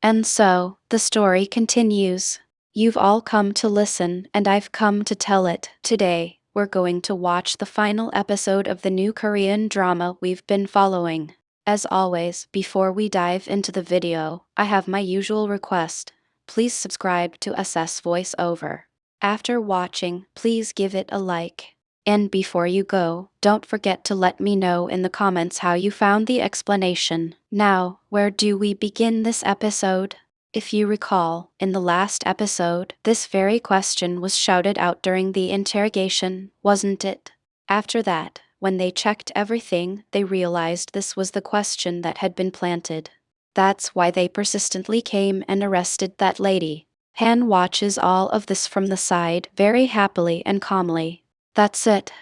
And so, the story continues. You've all come to listen, and I've come to tell it. Today, we're going to watch the final episode of the new Korean drama we've been following. As always, before we dive into the video, I have my usual request. Please subscribe to SS Voiceover. After watching, please give it a like. And before you go, don't forget to let me know in the comments how you found the explanation. Now, where do we begin this episode? If you recall, in the last episode, this very question was shouted out during the interrogation, wasn't it? After that, when they checked everything, they realized this was the question that had been planted. That's why they persistently came and arrested that lady. Han watches all of this from the side, very happily and calmly. That's it.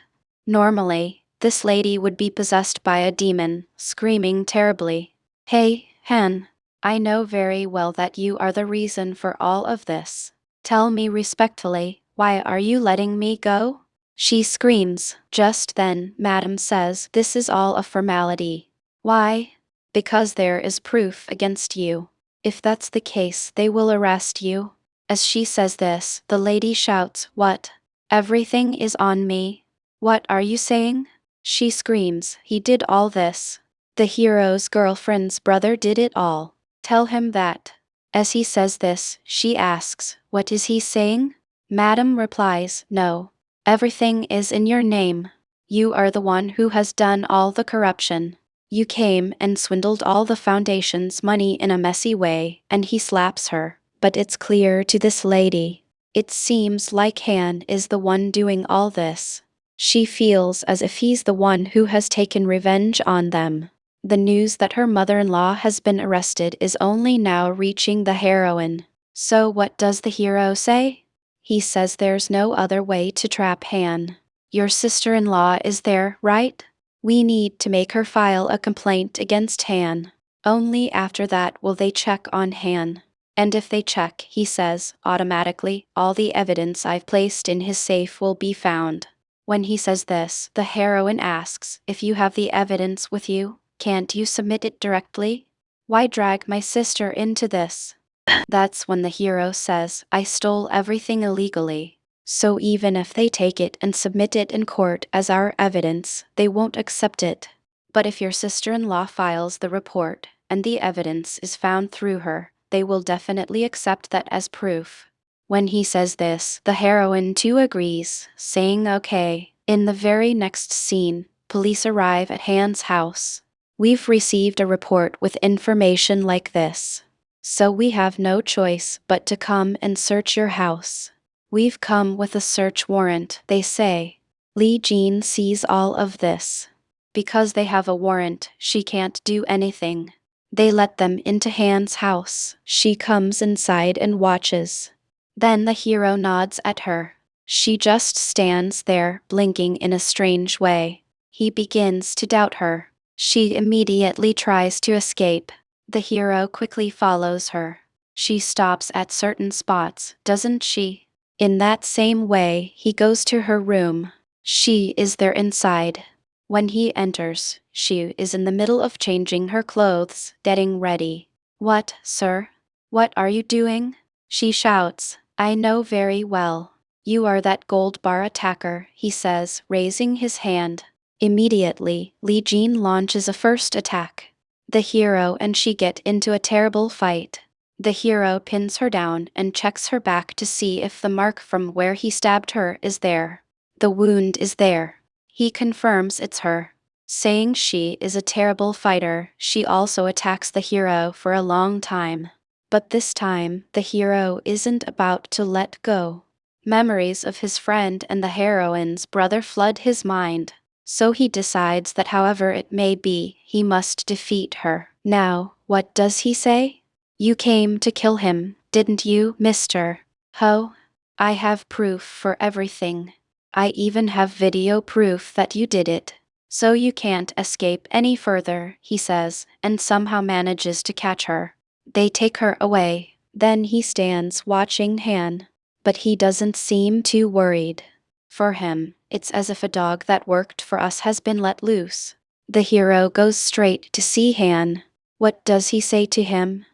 Normally, this lady would be possessed by a demon, screaming terribly. Hey, Han. I know very well that you are the reason for all of this. Tell me respectfully, why are you letting me go? She screams. Just then, Madam says, this is all a formality. Why? Because there is proof against you. If that's the case, they will arrest you. As she says this, the lady shouts, what? Everything is on me. What are you saying? She screams, he did all this. The hero's girlfriend's brother did it all. Tell him that. As he says this, she asks, what is he saying? Madam replies, no. Everything is in your name. You are the one who has done all the corruption. You came and swindled all the foundation's money in a messy way, and he slaps her. But it's clear to this lady. It seems like Han is the one doing all this. She feels as if he's the one who has taken revenge on them. The news that her mother-in-law has been arrested is only now reaching the heroine. So what does the hero say? He says there's no other way to trap Han. Your sister-in-law is there, right? We need to make her file a complaint against Han. Only after that will they check on Han. And if they check, he says, automatically, all the evidence I've placed in his safe will be found. When he says this, the heroine asks, if you have the evidence with you, can't you submit it directly? Why drag my sister into this? That's when the hero says, I stole everything illegally. So even if they take it and submit it in court as our evidence, they won't accept it. But if your sister-in-law files the report, and the evidence is found through her, they will definitely accept that as proof. When he says this, the heroine too agrees, saying okay. In the very next scene, police arrive at Han's house. We've received a report with information like this. So we have no choice but to come and search your house. We've come with a search warrant, they say. Lee Jean sees all of this. Because they have a warrant, she can't do anything. They let them into Han's house. She comes inside and watches. Then the hero nods at her. She just stands there, blinking in a strange way. He begins to doubt her. She immediately tries to escape. The hero quickly follows her. She stops at certain spots, doesn't she? In that same way, he goes to her room. She is there inside. When he enters, she is in the middle of changing her clothes, getting ready. What, sir? What are you doing? She shouts. I know very well. You are that gold bar attacker, he says, raising his hand. Immediately, Lee Jean launches a first attack. The hero and she get into a terrible fight. The hero pins her down and checks her back to see if the mark from where he stabbed her is there. The wound is there. He confirms it's her. Saying she is a terrible fighter, she also attacks the hero for a long time. But this time, the hero isn't about to let go. Memories of his friend and the heroine's brother flood his mind. So he decides that however it may be, he must defeat her. Now, what does he say? You came to kill him, didn't you, mister? Ho? I have proof for everything. I even have video proof that you did it. So you can't escape any further, he says, and somehow manages to catch her. They take her away. Then he stands watching Han. But he doesn't seem too worried. For him, it's as if a dog that worked for us has been let loose. The hero goes straight to see Han. What does he say to him?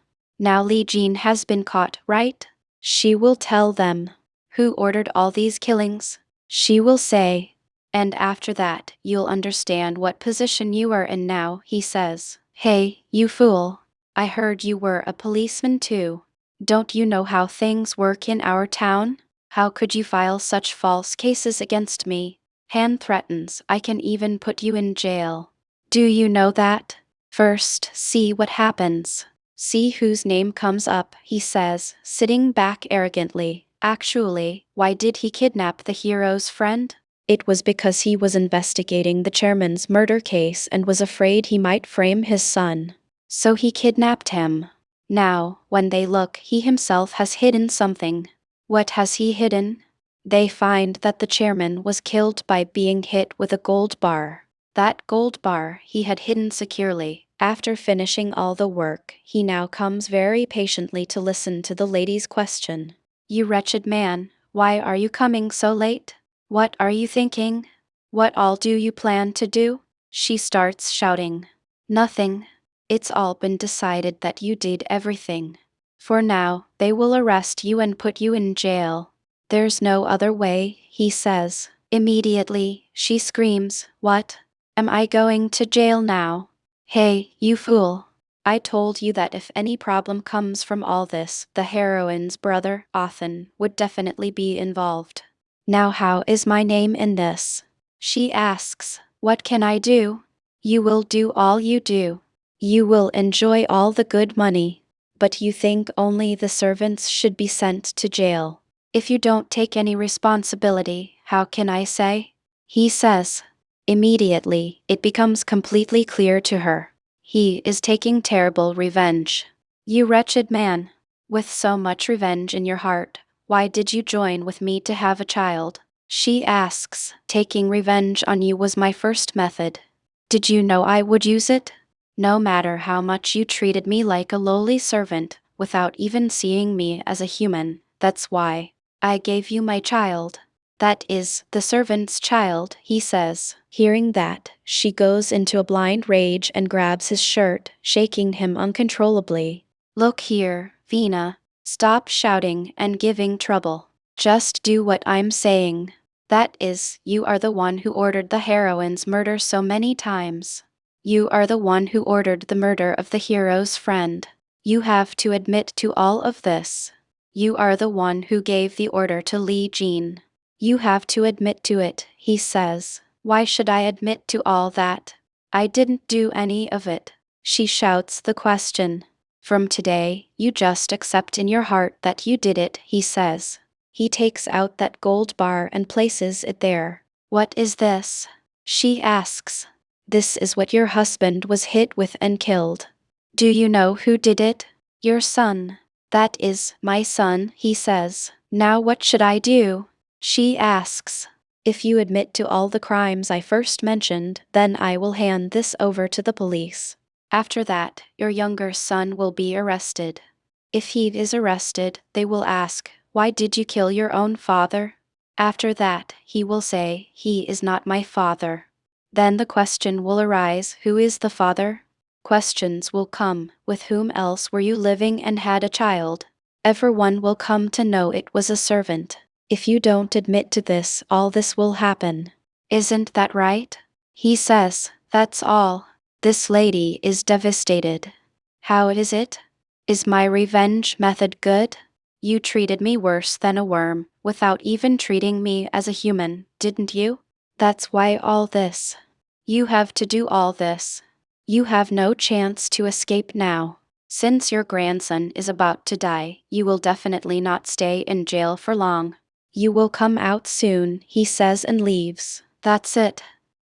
Now Li Jin has been caught, right? She will tell them. Who ordered all these killings? She will say. And after that, you'll understand what position you are in now, he says. Hey, you fool. I heard you were a policeman too. Don't you know how things work in our town? How could you file such false cases against me? Han threatens, I can even put you in jail. Do you know that? First, see what happens. See whose name comes up, he says, sitting back arrogantly. Actually, why did he kidnap the hero's friend? It was because he was investigating the chairman's murder case and was afraid he might frame his son. So he kidnapped him. Now, when they look, he himself has hidden something. What has he hidden? They find that the chairman was killed by being hit with a gold bar. That gold bar he had hidden securely. After finishing all the work, he now comes very patiently to listen to the lady's question. You wretched man, why are you coming so late? What are you thinking? What all do you plan to do? She starts shouting. Nothing. It's all been decided that you did everything. For now, they will arrest you and put you in jail. There's no other way, he says. Immediately, she screams, What? Am I going to jail now? Hey, you fool. I told you that if any problem comes from all this, the heroine's brother, Othan, would definitely be involved. Now how is my name in this? She asks, What can I do? You will do all you do. You will enjoy all the good money. But you think only the servants should be sent to jail. If you don't take any responsibility, how can I say? He says. Immediately, it becomes completely clear to her. He is taking terrible revenge. You wretched man. With so much revenge in your heart, why did you join with me to have a child? She asks. Taking revenge on you was my first method. Did you know I would use it? No matter how much you treated me like a lowly servant, without even seeing me as a human, that's why I gave you my child. That is, the servant's child, he says. Hearing that, she goes into a blind rage and grabs his shirt, shaking him uncontrollably. Look here, Vina. Stop shouting and giving trouble. Just do what I'm saying. That is, you are the one who ordered the heroine's murder so many times. You are the one who ordered the murder of the hero's friend. You have to admit to all of this. You are the one who gave the order to Li Jin. You have to admit to it, he says. Why should I admit to all that? I didn't do any of it. She shouts the question. From today, you just accept in your heart that you did it, he says. He takes out that gold bar and places it there. What is this? She asks. This is what your husband was hit with and killed. Do you know who did it? Your son. That is my son, he says. Now what should I do? She asks. If you admit to all the crimes I first mentioned, then I will hand this over to the police. After that, your younger son will be arrested. If he is arrested, they will ask, Why did you kill your own father? After that, he will say, He is not my father. Then the question will arise, Who is the father? Questions will come, With whom else were you living and had a child? Everyone will come to know it was a servant. If you don't admit to this, all this will happen. Isn't that right? He says, That's all. This lady is devastated. How is it? Is my revenge method good? You treated me worse than a worm, without even treating me as a human, didn't you? That's why all this. You have to do all this. You have no chance to escape now. Since your grandson is about to die, you will definitely not stay in jail for long. You will come out soon, he says and leaves. That's it.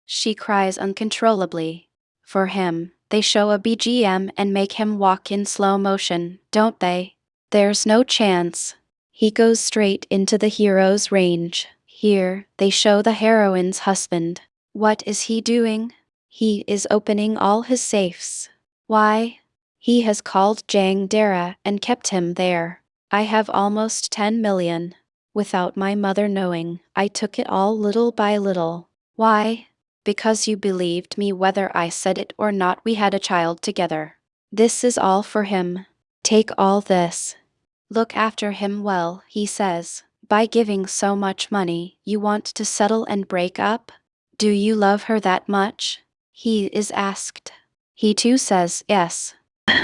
She cries uncontrollably. For him, they show a BGM and make him walk in slow motion, don't they? There's no chance. He goes straight into the hero's range. Here, they show the heroine's husband. What is he doing? He is opening all his safes. Why? He has called Jang Dara and kept him there. I have almost 10 million. Without my mother knowing, I took it all little by little. Why? Because you believed me whether I said it or not. We had a child together. This is all for him. Take all this. Look after him well, he says. By giving so much money, you want to settle and break up? Do you love her that much? He is asked. He too says yes.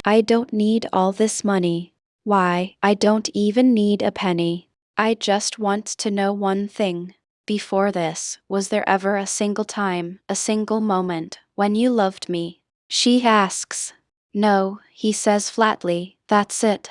I don't need all this money. Why, I don't even need a penny. I just want to know one thing. Before this, was there ever a single time, a single moment, when you loved me? She asks. No, he says flatly, that's it.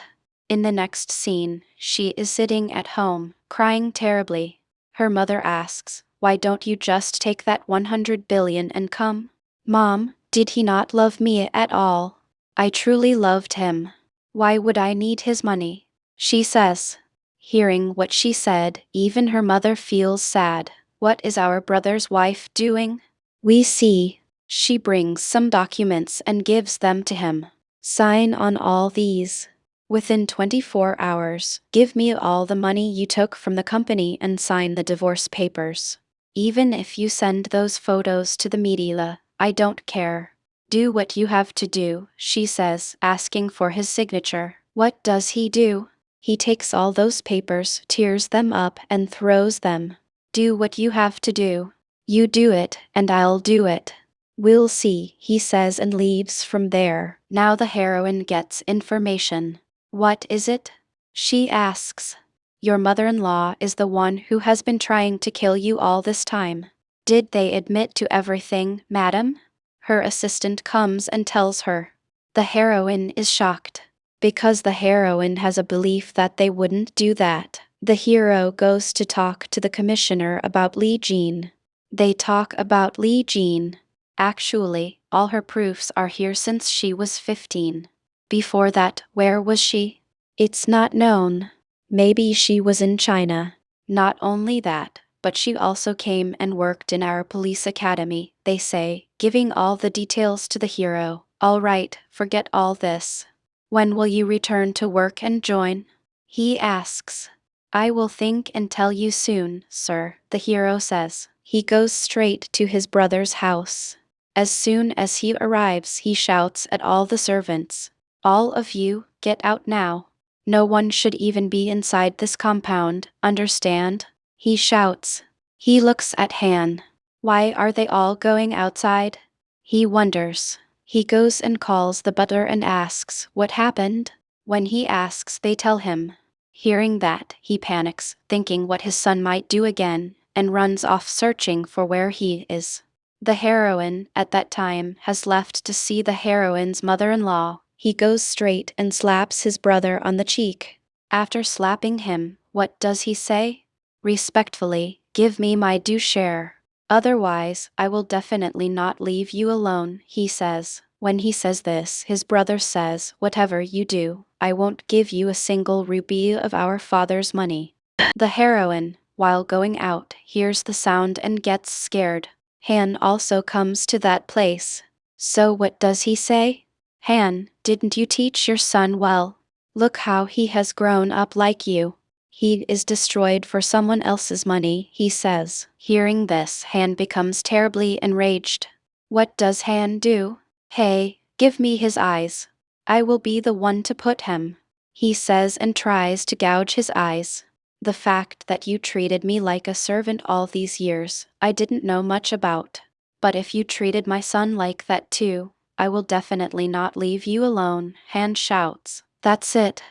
In the next scene, she is sitting at home, crying terribly. Her mother asks, why don't you just take that 100 billion and come? Mom, did he not love me at all? I truly loved him. Why would I need his money? She says. Hearing what she said, even her mother feels sad. What is our brother's wife doing? We see. She brings some documents and gives them to him. Sign on all these. Within 24 hours, give me all the money you took from the company and sign the divorce papers. Even if you send those photos to the media, I don't care. Do what you have to do, she says, asking for his signature. What does he do? He takes all those papers, tears them up, and throws them. Do what you have to do. You do it, and I'll do it. We'll see, he says and leaves from there. Now the heroine gets information. What is it? She asks. Your mother-in-law is the one who has been trying to kill you all this time. Did they admit to everything, madam? Her assistant comes and tells her. The heroine is shocked. Because the heroine has a belief that they wouldn't do that. The hero goes to talk to the commissioner about Lee Jean. They talk about Lee Jean. Actually, all her proofs are here since she was 15. Before that, where was she? It's not known. Maybe she was in China. Not only that, but she also came and worked in our police academy, they say, giving all the details to the hero. All right, forget all this. When will you return to work and join? He asks. I will think and tell you soon, sir, the hero says. He goes straight to his brother's house. As soon as he arrives, he shouts at all the servants. All of you, get out now. No one should even be inside this compound, understand? He shouts. He looks at Han. Why are they all going outside? He wonders. He goes and calls the butler and asks, what happened? When he asks, they tell him. Hearing that, he panics, thinking what his son might do again, and runs off searching for where he is. The heroine, at that time, has left to see the heroine's mother-in-law. He goes straight and slaps his brother on the cheek. After slapping him, what does he say? Respectfully, give me my due share. Otherwise, I will definitely not leave you alone, he says. When he says this, his brother says, whatever you do, I won't give you a single rupee of our father's money. The heroine, while going out, hears the sound and gets scared. Han also comes to that place. So what does he say? Han, didn't you teach your son well? Look how he has grown up like you. He is destroyed for someone else's money, he says. Hearing this, Han becomes terribly enraged. What does Han do? Hey, give me his eyes. I will be the one to put him. He says and tries to gouge his eyes. The fact that you treated me like a servant all these years, I didn't know much about. But if you treated my son like that too, I will definitely not leave you alone, Han shouts. That's it.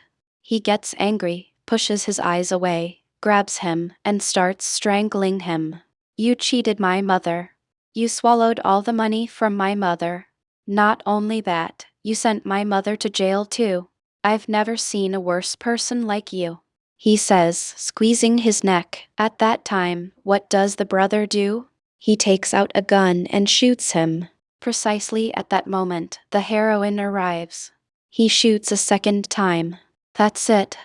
He gets angry, pushes his eyes away, grabs him, and starts strangling him. You cheated my mother. You swallowed all the money from my mother. Not only that, you sent my mother to jail too. I've never seen a worse person like you. He says, squeezing his neck. At that time, what does the brother do? He takes out a gun and shoots him. Precisely at that moment, the heroine arrives. He shoots a second time. That's it.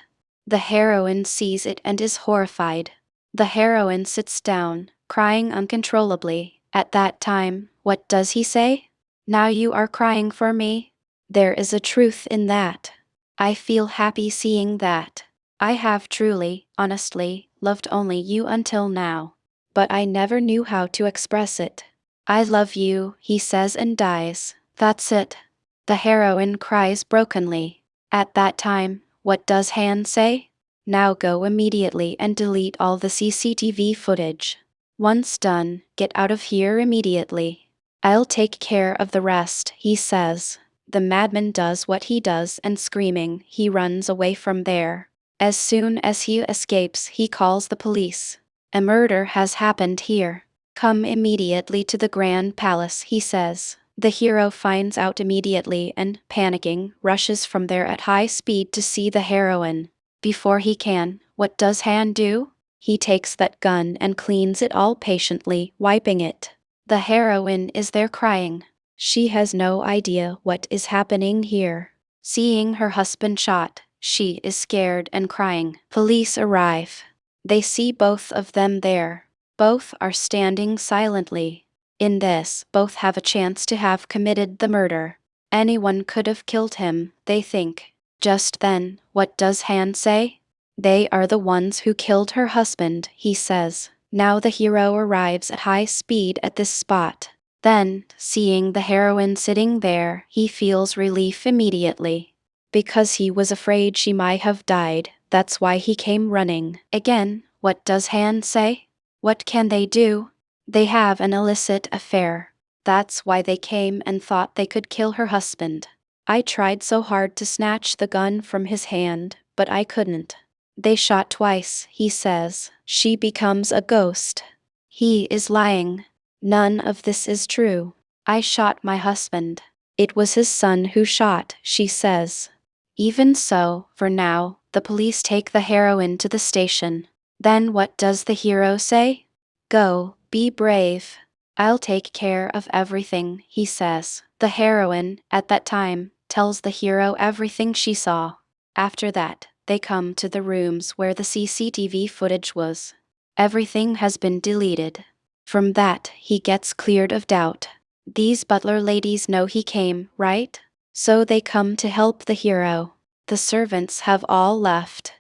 The heroine sees it and is horrified. The heroine sits down, crying uncontrollably. At that time, what does he say? Now you are crying for me? There is a truth in that. I feel happy seeing that. I have truly, honestly, loved only you until now. But I never knew how to express it. I love you, he says and dies. That's it. The heroine cries brokenly. At that time, what does Han say? Now go immediately and delete all the CCTV footage. Once done, get out of here immediately. I'll take care of the rest, he says. The madman does what he does and screaming, he runs away from there. As soon as he escapes, he calls the police. A murder has happened here. Come immediately to the Grand Palace, he says. The hero finds out immediately and, panicking, rushes from there at high speed to see the heroine. Before he can, what does Han do? He takes that gun and cleans it all patiently, wiping it. The heroine is there crying. She has no idea what is happening here. Seeing her husband shot, she is scared and crying. Police arrive. They see both of them there. Both are standing silently. In this, both have a chance to have committed the murder. Anyone could have killed him, they think. Just then, what does Han say? They are the ones who killed her husband, he says. Now the hero arrives at high speed at this spot. Then, seeing the heroine sitting there, he feels relief immediately. Because he was afraid she might have died, that's why he came running. Again, what does Han say? What can they do? They have an illicit affair. That's why they came and thought they could kill her husband. I tried so hard to snatch the gun from his hand, but I couldn't. They shot twice, he says. She becomes a ghost. He is lying. None of this is true. I shot my husband. It was his son who shot, she says. Even so, for now, the police take the heroine to the station. Then what does the hero say? Go, be brave. I'll take care of everything, he says. The heroine, at that time, tells the hero everything she saw. After that, they come to the rooms where the CCTV footage was. Everything has been deleted. From that, he gets cleared of doubt. These butler ladies know he came, right? So they come to help the hero. The servants have all left.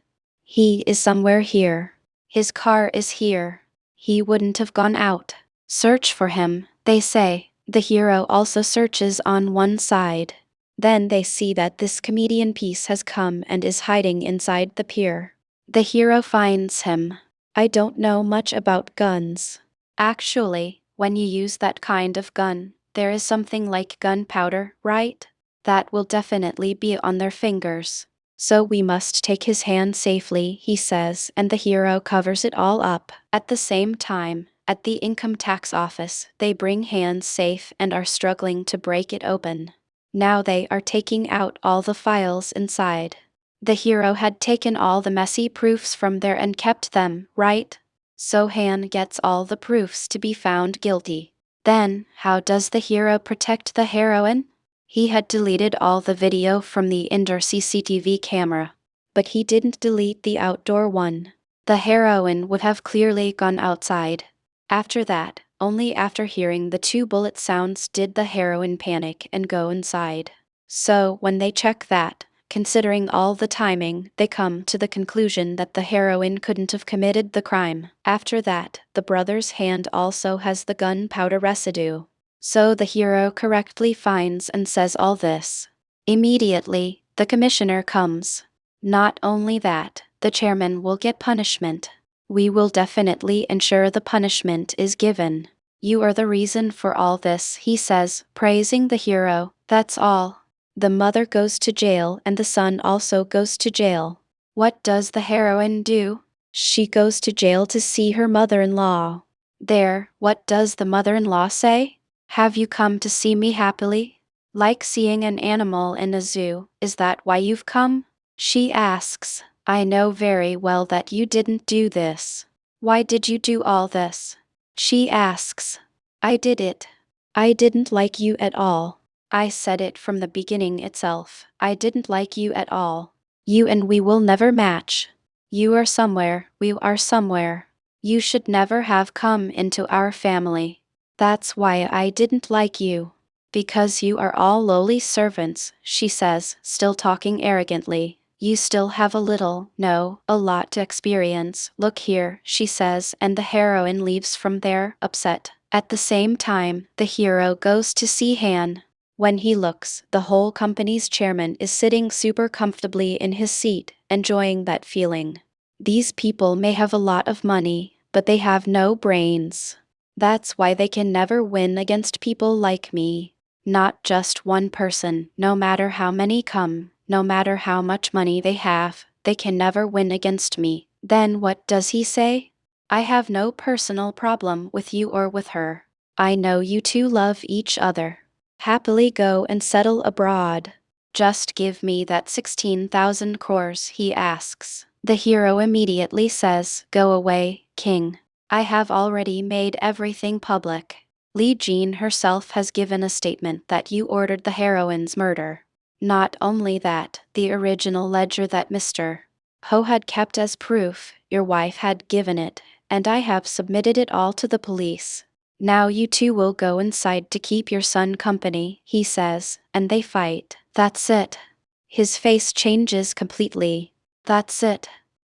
He is somewhere here. His car is here. He wouldn't have gone out. Search for him, they say. The hero also searches on one side. Then they see that this comedian piece has come and is hiding inside the pier. The hero finds him. I don't know much about guns. Actually, when you use that kind of gun, there is something like gunpowder, right? That will definitely be on their fingers. So we must take his hand safely, he says, and the hero covers it all up. At the same time, at the income tax office, they bring hands safe and are struggling to break it open. Now they are taking out all the files inside. The hero had taken all the messy proofs from there and kept them, right? So Han gets all the proofs to be found guilty. Then, how does the hero protect the heroine? He had deleted all the video from the indoor CCTV camera. But he didn't delete the outdoor one. The heroine would have clearly gone outside. After that, only after hearing the 2 bullet sounds did the heroine panic and go inside. So, when they check that, considering all the timing, they come to the conclusion that the heroine couldn't have committed the crime. After that, the brother's hand also has the gunpowder residue. So the hero correctly finds and says all this. Immediately, the commissioner comes. Not only that, the chairman will get punishment. We will definitely ensure the punishment is given. You are the reason for all this, he says, praising the hero. That's all. The mother goes to jail and the son also goes to jail. What does the heroine do? She goes to jail to see her mother-in-law. There, what does the mother-in-law say? Have you come to see me happily? Like seeing an animal in a zoo, is that why you've come? She asks. I know very well that you didn't do this. Why did you do all this? She asks. I did it. I didn't like you at all. I said it from the beginning itself. I didn't like you at all. You and we will never match. You are somewhere, we are somewhere. You should never have come into our family. That's why I didn't like you. Because you are all lowly servants, she says, still talking arrogantly. You still have a little, no, a lot to experience. Look here, she says, and the heroine leaves from there, upset. At the same time, the hero goes to see Han. When he looks, the whole company's chairman is sitting super comfortably in his seat, enjoying that feeling. These people may have a lot of money, but they have no brains. That's why they can never win against people like me. Not just one person, no matter how many come, no matter how much money they have, they can never win against me. Then what does he say? I have no personal problem with you or with her. I know you two love each other. Happily go and settle abroad. Just give me that 16,000 crores, he asks. The hero immediately says, Go away, king. I have already made everything public. Li Jean herself has given a statement that you ordered the heroine's murder. Not only that, the original ledger that Mr. Ho had kept as proof, your wife had given it, and I have submitted it all to the police. Now you two will go inside to keep your son company, he says, and they fight. That's it. His face changes completely. That's it.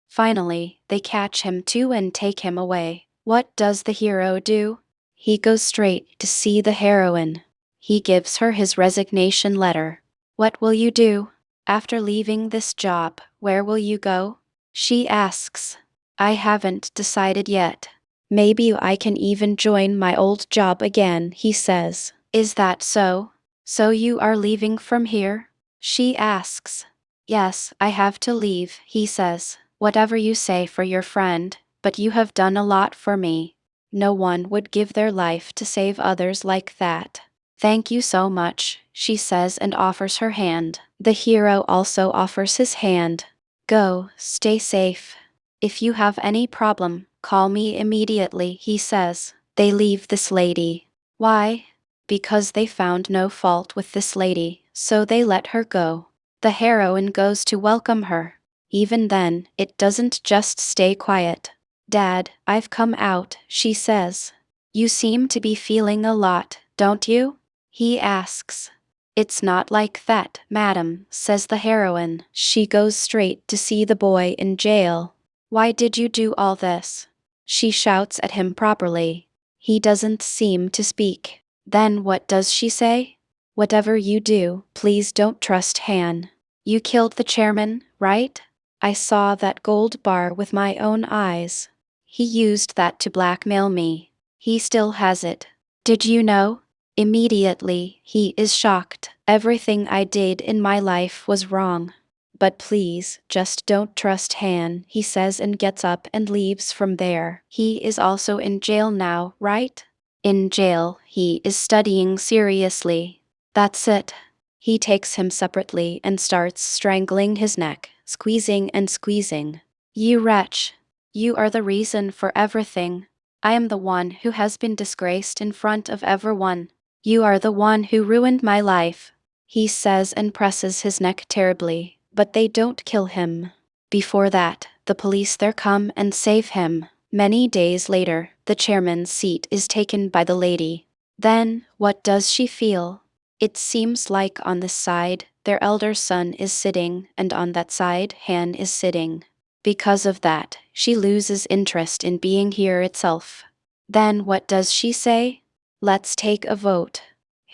Finally, they catch him too and take him away. What does the hero do? He goes straight to see the heroine. He gives her his resignation letter. What will you do? After leaving this job, where will you go? She asks. I haven't decided yet. Maybe I can even join my old job again, he says. Is that so? So you are leaving from here? She asks. Yes, I have to leave, he says. Whatever you say for your friend, but you have done a lot for me. No one would give their life to save others like that. Thank you so much, she says and offers her hand. The hero also offers his hand. Go, stay safe. If you have any problem, call me immediately, he says. They leave this lady. Why? Because they found no fault with this lady, so they let her go. The heroine goes to welcome her. Even then, it doesn't just stay quiet. Dad, I've come out, she says. You seem to be feeling a lot, don't you? He asks. It's not like that, madam, says the heroine. She goes straight to see the boy in jail. Why did you do all this? She shouts at him properly. He doesn't seem to speak. Then what does she say? Whatever you do, please don't trust Han. You killed the chairman, right? I saw that gold bar with my own eyes. He used that to blackmail me. He still has it. Did you know? Immediately, he is shocked. Everything I did in my life was wrong. But please, just don't trust Han, he says and gets up and leaves from there. He is also in jail now, right? In jail, he is studying seriously. That's it. He takes him separately and starts strangling his neck, squeezing and squeezing. You wretch. You are the reason for everything. I am the one who has been disgraced in front of everyone. You are the one who ruined my life, he says and presses his neck terribly, but they don't kill him. Before that, the police there come and save him. Many days later, the chairman's seat is taken by the lady. Then, what does she feel? It seems like on this side, their elder son is sitting, and on that side, Han is sitting. Because of that, she loses interest in being here itself. Then what does she say? Let's take a vote.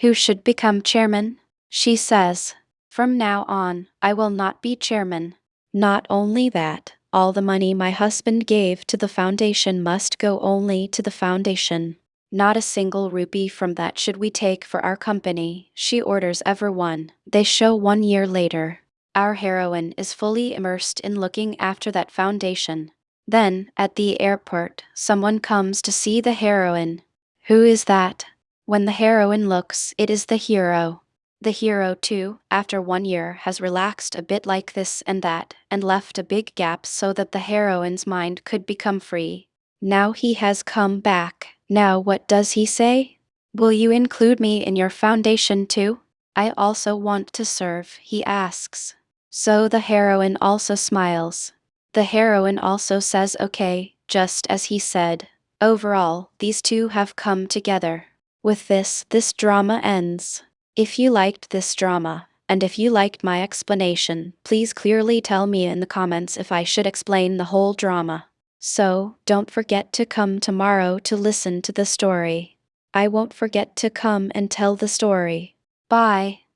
Who should become chairman? She says. From now on, I will not be chairman. Not only that, all the money my husband gave to the foundation must go only to the foundation. Not a single rupee from that should we take for our company, she orders everyone. They show 1 year later. Our heroine is fully immersed in looking after that foundation. Then, at the airport, someone comes to see the heroine. Who is that? When the heroine looks, it is the hero. The hero, too, after 1 year, has relaxed a bit like this and that, and left a big gap so that the heroine's mind could become free. Now he has come back. Now what does he say? Will you include me in your foundation too? I also want to serve, he asks. So the heroine also smiles. The heroine also says okay, just as he said. Overall, these two have come together. With this drama ends. If you liked this drama, and if you liked my explanation, please clearly tell me in the comments if I should explain the whole drama. So, don't forget to come tomorrow to listen to the story. I won't forget to come and tell the story. Bye.